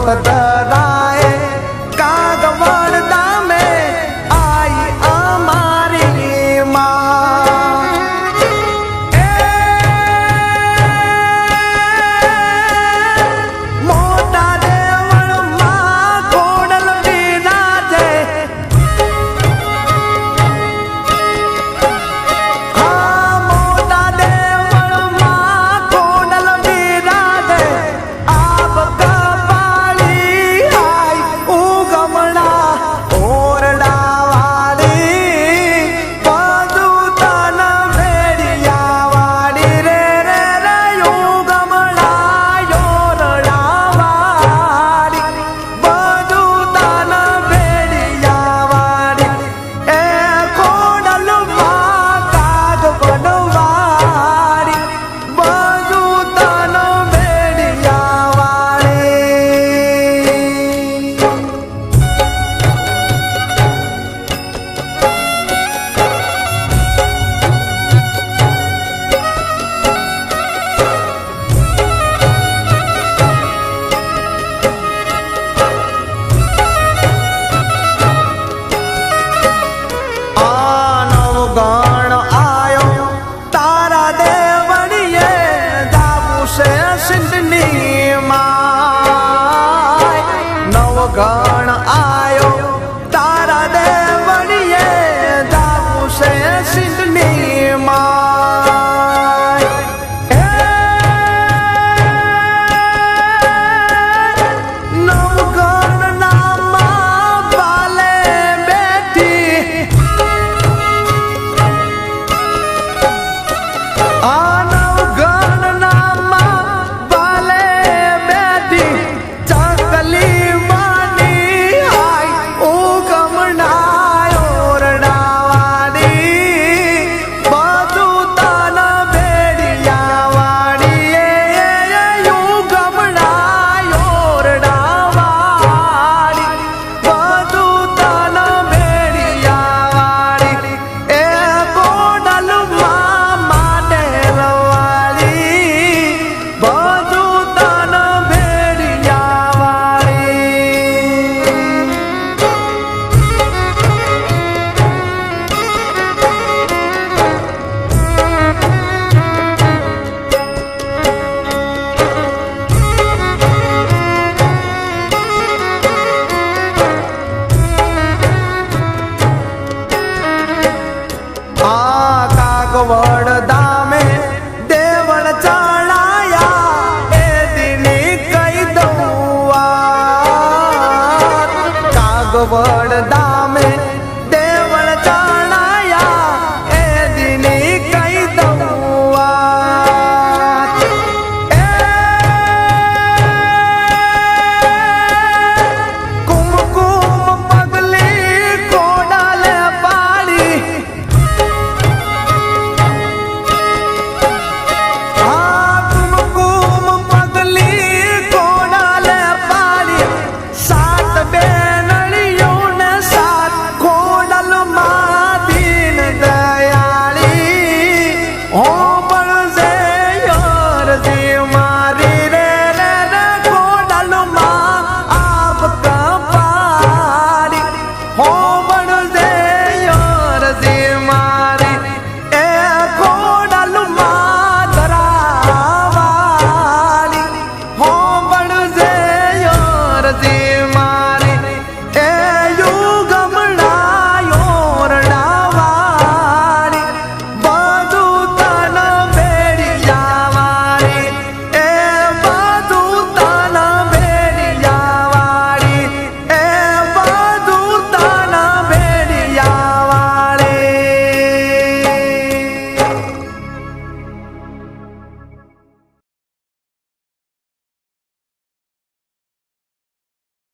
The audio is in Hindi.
वक्त राय कागवड़ दामे आई अमारी माँ। मोटा देवल माँ कोडल बिराजे, हाँ मोटा देवल माँ कोडल बिराजे। आप कपाली आई उगमना ओरडा वाली, बधु तन भेड़िया वाली रे रे रे उगमना ओरडा वाली, बधु तन भेड़िया वाली। ए कोडल माँ कागवड़ वाली, बधु तन भेड़िया वाली। नवगण आयो तारा देवड़िए, दाबू से सिंधनी माय। नवगण आयो तारा देवड़िए, दाबू से सिंधनी माय। नवगण नामा वाले बेटी, नवगण नामा वाले बेटी, चकली मानी आई उगमना ओरडा वाली, बधु तन भेड़िया वाली। उगमना ओरडा वाली, बधु तन भेड़िया वाली। ए कोडल मामा डेर वाली, बधु तन भेड़िया वाली। कागवड़ दामे देवल चढ़ाया, ए दिनी कई दौआ कागवड़